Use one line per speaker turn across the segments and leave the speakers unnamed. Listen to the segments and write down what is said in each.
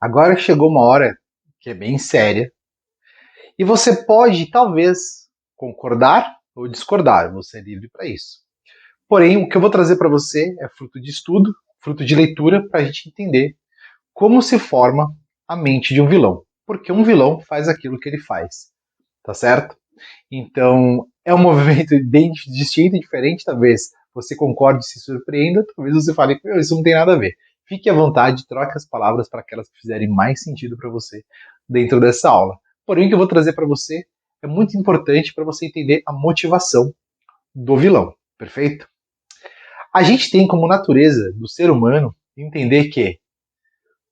Agora chegou uma hora que é bem séria e você pode, talvez, concordar ou discordar, você é livre para isso. Porém, o que eu vou trazer para você é fruto de estudo, fruto de leitura, para a gente entender como se forma a mente de um vilão. Porque um vilão faz aquilo que ele faz, tá certo? Então, é um movimento bem distinto e diferente, talvez você concorde e se surpreenda, talvez você fale que isso não tem nada a ver. Fique à vontade, troque as palavras para aquelas que fizerem mais sentido para você dentro dessa aula. Porém, o que eu vou trazer para você é muito importante para você entender a motivação do vilão, perfeito? A gente tem como natureza do ser humano entender que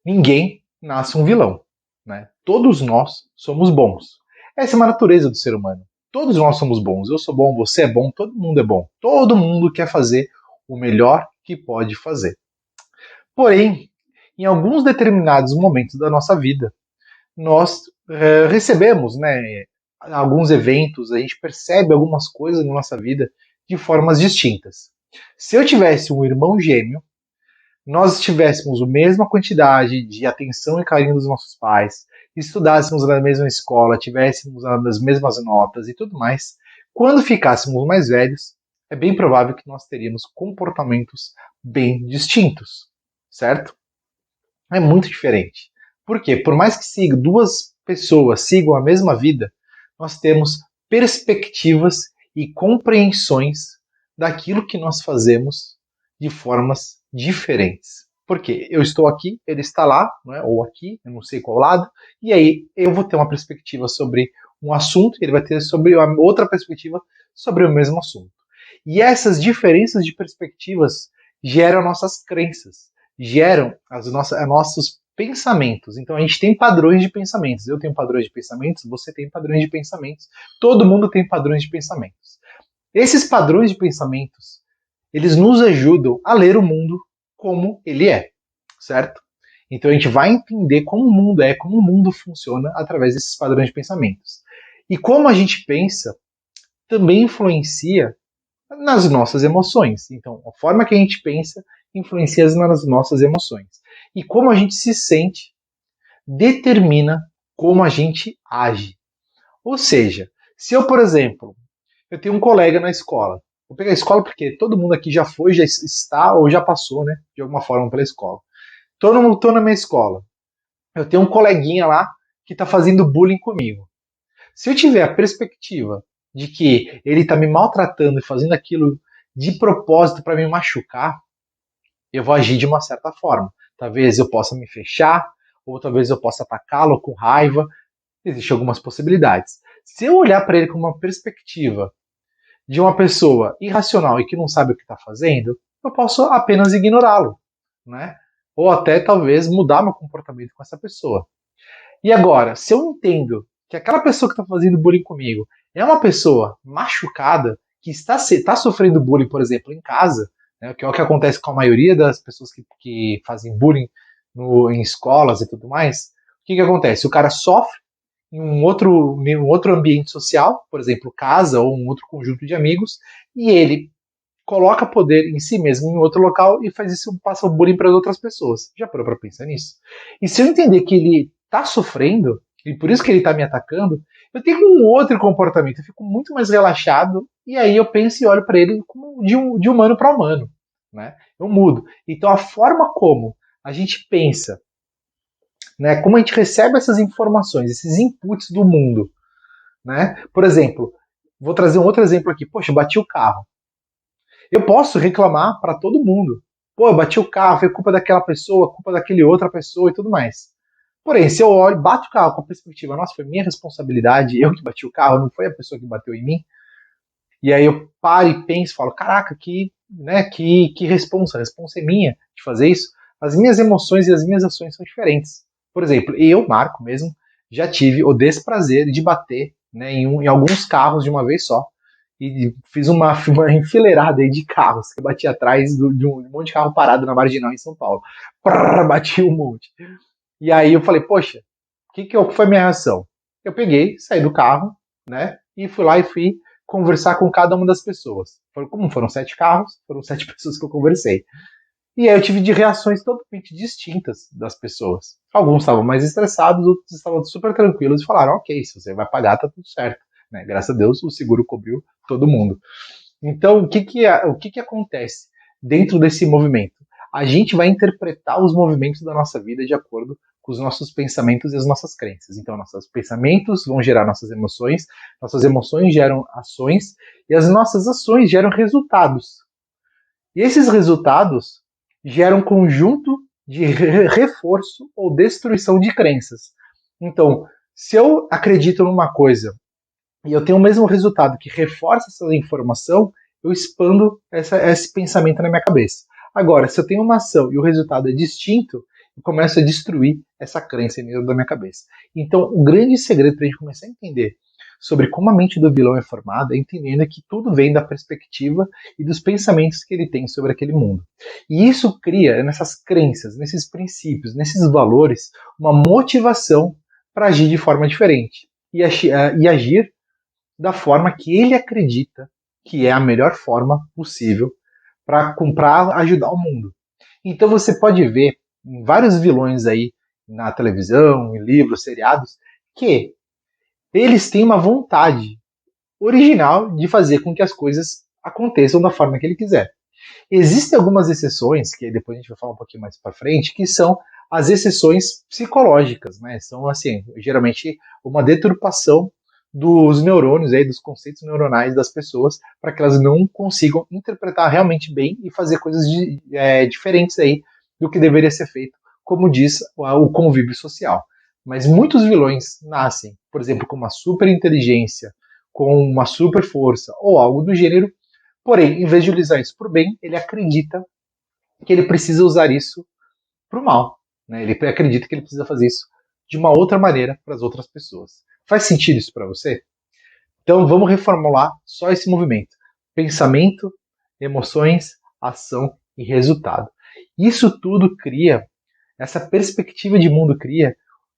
ninguém nasce um vilão, né? Todos nós somos bons. Essa é uma natureza do ser humano. Todos nós somos bons. Eu sou bom, você é bom, todo mundo é bom. Todo mundo quer fazer o melhor que pode fazer. Porém, em alguns determinados momentos da nossa vida, nós recebemos, né, alguns eventos, a gente percebe algumas coisas na nossa vida de formas distintas. Se eu tivesse um irmão gêmeo, nós tivéssemos a mesma quantidade de atenção e carinho dos nossos pais, estudássemos na mesma escola, tivéssemos as mesmas notas e tudo mais, quando ficássemos mais velhos, é bem provável que nós teríamos comportamentos bem distintos, certo? É muito diferente. Por quê? Por mais que duas pessoas sigam a mesma vida, nós temos perspectivas e compreensões daquilo que nós fazemos de formas diferentes. Porque eu estou aqui, ele está lá, não é? Ou aqui, eu não sei qual lado, e aí eu vou ter uma perspectiva sobre um assunto, ele vai ter sobre outra perspectiva sobre o mesmo assunto. E essas diferenças de perspectivas geram nossas crenças, geram nossos pensamentos. Então a gente tem padrões de pensamentos. Eu tenho padrões de pensamentos, você tem padrões de pensamentos, todo mundo tem padrões de pensamentos. Esses padrões de pensamentos, eles nos ajudam a ler o mundo como ele é, certo? Então a gente vai entender como o mundo é, como o mundo funciona através desses padrões de pensamentos. E como a gente pensa também influencia nas nossas emoções. Então, a forma que a gente pensa influencia nas nossas emoções. E como a gente se sente determina como a gente age. Ou seja, se eu, por exemplo, eu tenho um colega na escola, vou pegar a escola porque todo mundo aqui já foi, já está ou já passou, né, de alguma forma pela escola. Tô na minha escola. Eu tenho um coleguinha lá que está fazendo bullying comigo. Se eu tiver a perspectiva de que ele está me maltratando e fazendo aquilo de propósito para me machucar, eu vou agir de uma certa forma. Talvez eu possa me fechar, ou talvez eu possa atacá-lo com raiva. Existem algumas possibilidades. Se eu olhar para ele com uma perspectiva de uma pessoa irracional e que não sabe o que está fazendo, eu posso apenas ignorá-lo, né? Ou até talvez mudar meu comportamento com essa pessoa. E agora, se eu entendo que aquela pessoa que está fazendo bullying comigo é uma pessoa machucada, que está sofrendo bullying, por exemplo, em casa, né, que é o que acontece com a maioria das pessoas que fazem bullying em escolas e tudo mais, o que acontece? O cara sofre em um outro ambiente social, por exemplo, casa ou um outro conjunto de amigos, e ele coloca poder em si mesmo em outro local e faz isso, passa o bullying para as outras pessoas. Já parou para pensar nisso? E se eu entender que ele está sofrendo, e por isso que ele está me atacando, eu tenho um outro comportamento, eu fico muito mais relaxado, e aí eu penso e olho para ele como de humano para humano. Né? Eu mudo. Então a forma como a gente pensa, né, como a gente recebe essas informações, esses inputs do mundo. Né? Por exemplo, vou trazer um outro exemplo aqui. Poxa, eu bati o carro. Eu posso reclamar para todo mundo. Pô, eu bati o carro, foi culpa daquela pessoa, culpa daquele outra pessoa e tudo mais. Porém, se eu olho, bato o carro com a perspectiva, nossa, foi minha responsabilidade, eu que bati o carro, não foi a pessoa que bateu em mim. E aí eu paro e penso, falo, caraca, que responsa é minha de fazer isso. As minhas emoções e as minhas ações são diferentes. Por exemplo, eu, Marco mesmo, já tive o desprazer de bater, né, em alguns carros de uma vez só. E fiz uma enfileirada aí de carros, que eu bati atrás de um monte de carro parado na Marginal em São Paulo. Bati um monte. E aí eu falei, poxa, que foi a minha reação? Eu peguei, saí do carro, né, e fui lá e fui conversar com cada uma das pessoas. Como foram 7 carros, foram 7 pessoas que eu conversei. E aí eu tive de reações totalmente distintas das pessoas. Alguns estavam mais estressados, outros estavam super tranquilos e falaram, ok, se você vai pagar, tá tudo certo. Né? Graças a Deus, o seguro cobriu todo mundo. Então, o que acontece dentro desse movimento? A gente vai interpretar os movimentos da nossa vida de acordo com os nossos pensamentos e as nossas crenças. Então, nossos pensamentos vão gerar nossas emoções geram ações, e as nossas ações geram resultados. E esses resultados geram um conjunto de reforço ou destruição de crenças. Então, se eu acredito numa coisa e eu tenho o mesmo resultado que reforça essa informação, eu expando esse pensamento na minha cabeça. Agora, se eu tenho uma ação e o resultado é distinto, eu começo a destruir essa crença dentro da minha cabeça. Então, o grande segredo para a gente começar a entender sobre como a mente do vilão é formada é entendendo que tudo vem da perspectiva e dos pensamentos que ele tem sobre aquele mundo. E isso cria, nessas crenças, nesses princípios, nesses valores, uma motivação para agir de forma diferente. E agir da forma que ele acredita que é a melhor forma possível para ajudar o mundo. Então você pode ver em vários vilões aí na televisão, em livros, seriados, que eles têm uma vontade original de fazer com que as coisas aconteçam da forma que ele quiser. Existem algumas exceções, que depois a gente vai falar um pouquinho mais para frente, que são as exceções psicológicas, né? São assim, geralmente uma deturpação dos neurônios, aí, dos conceitos neuronais das pessoas, para que elas não consigam interpretar realmente bem e fazer coisas diferentes aí do que deveria ser feito, como diz o convívio social. Mas muitos vilões nascem, por exemplo, com uma super inteligência, com uma super força ou algo do gênero. Porém, em vez de utilizar isso para o bem, ele acredita que ele precisa usar isso para o mal. Né? Ele acredita que ele precisa fazer isso de uma outra maneira para as outras pessoas. Faz sentido isso para você? Então vamos reformular só esse movimento: pensamento, emoções, ação e resultado. Isso tudo cria, essa perspectiva de mundo cria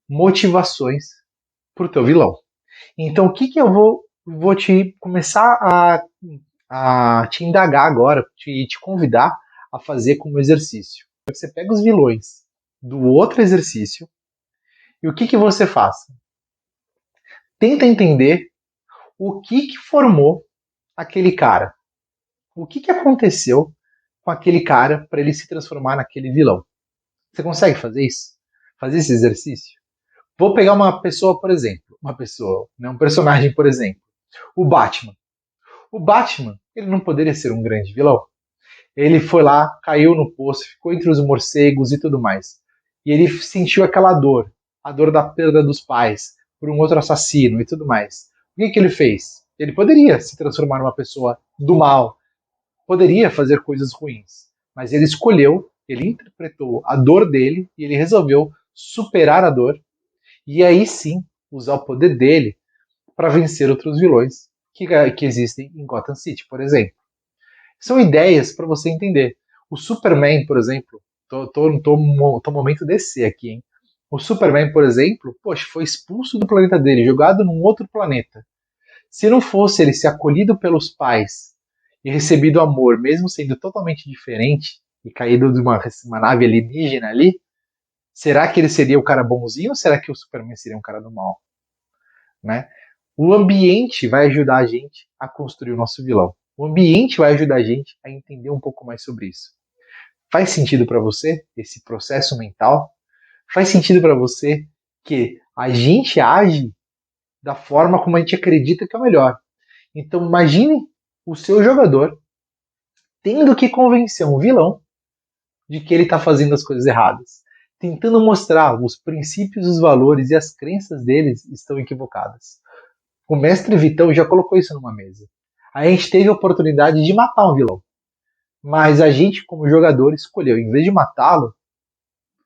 motivações para o teu vilão. Então o que eu vou te começar a te indagar agora, te convidar a fazer como exercício. Você pega os vilões do outro exercício e o que você faz? Tenta entender o que formou aquele cara. O que aconteceu com aquele cara para ele se transformar naquele vilão. Você consegue fazer isso? Fazer esse exercício? Vou pegar uma pessoa, por exemplo. Uma pessoa, né, um personagem, por exemplo. O Batman. O Batman, ele não poderia ser um grande vilão. Ele foi lá, caiu no poço, ficou entre os morcegos e tudo mais. E ele sentiu aquela dor, a dor da perda dos pais, por um outro assassino e tudo mais. O que ele fez? Ele poderia se transformar numa pessoa do mal, poderia fazer coisas ruins, mas ele escolheu, ele interpretou a dor dele e ele resolveu superar a dor e aí sim usar o poder dele para vencer outros vilões que existem em Gotham City, por exemplo. São ideias para você entender. O Superman, por exemplo, tô momento DC aqui, hein? O Superman, por exemplo, poxa, foi expulso do planeta dele, jogado num outro planeta. Se não fosse ele ser acolhido pelos pais e recebido amor, mesmo sendo totalmente diferente e caído de uma nave alienígena ali, será que ele seria o cara bonzinho ou será que o Superman seria um cara do mal? Né? O ambiente vai ajudar a gente a construir o nosso vilão. O ambiente vai ajudar a gente a entender um pouco mais sobre isso. Faz sentido para você esse processo mental? Faz sentido para você que a gente age da forma como a gente acredita que é o melhor? Então imagine o seu jogador tendo que convencer um vilão de que ele está fazendo as coisas erradas, tentando mostrar os princípios, os valores e as crenças deles estão equivocadas. O mestre Vitão já colocou isso numa mesa. A gente teve a oportunidade de matar um vilão, mas a gente, como jogador, escolheu, em vez de matá-lo,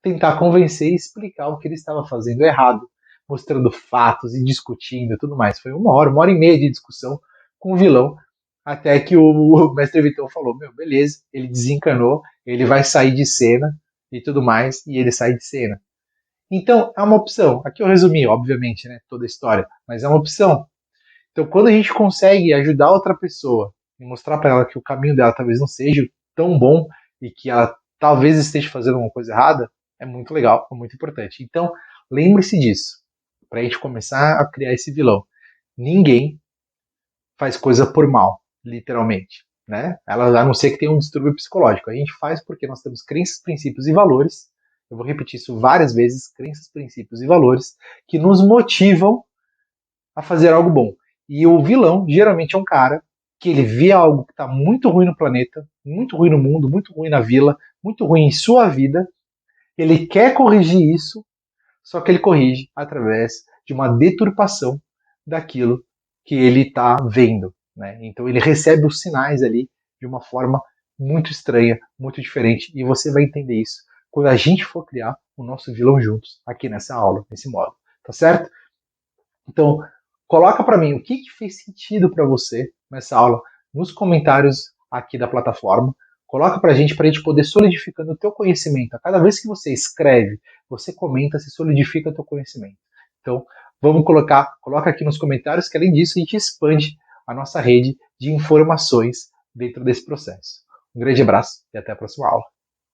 tentar convencer e explicar o que ele estava fazendo errado, mostrando fatos e discutindo e tudo mais. Foi uma hora e meia de discussão com o vilão, até que o mestre Vitão falou, meu, beleza, ele desencanou, ele vai sair de cena e tudo mais, e ele sai de cena. Então, é uma opção. Aqui eu resumi, obviamente, né, toda a história, mas é uma opção. Então, quando a gente consegue ajudar outra pessoa e mostrar para ela que o caminho dela talvez não seja tão bom e que ela talvez esteja fazendo uma coisa errada, é muito legal, é muito importante. Então, lembre-se disso, para a gente começar a criar esse vilão. Ninguém faz coisa por mal, literalmente, né? A não ser que tenha um distúrbio psicológico. A gente faz porque nós temos crenças, princípios e valores. Eu vou repetir isso várias vezes, crenças, princípios e valores que nos motivam a fazer algo bom. E o vilão geralmente é um cara que ele vê algo que está muito ruim no planeta, muito ruim no mundo, muito ruim na vila, muito ruim em sua vida. Ele quer corrigir isso, só que ele corrige através de uma deturpação daquilo que ele está vendo. Né? Então ele recebe os sinais ali de uma forma muito estranha, muito diferente, e você vai entender isso quando a gente for criar o nosso vilão juntos aqui nessa aula, nesse módulo, tá certo? Então, coloca para mim o que fez sentido para você nessa aula nos comentários aqui da plataforma. Coloca para a gente poder solidificando o teu conhecimento. A cada vez que você escreve, você comenta, se solidifica o teu conhecimento. Então, coloca aqui nos comentários que além disso a gente expande a nossa rede de informações dentro desse processo. Um grande abraço e até a próxima aula.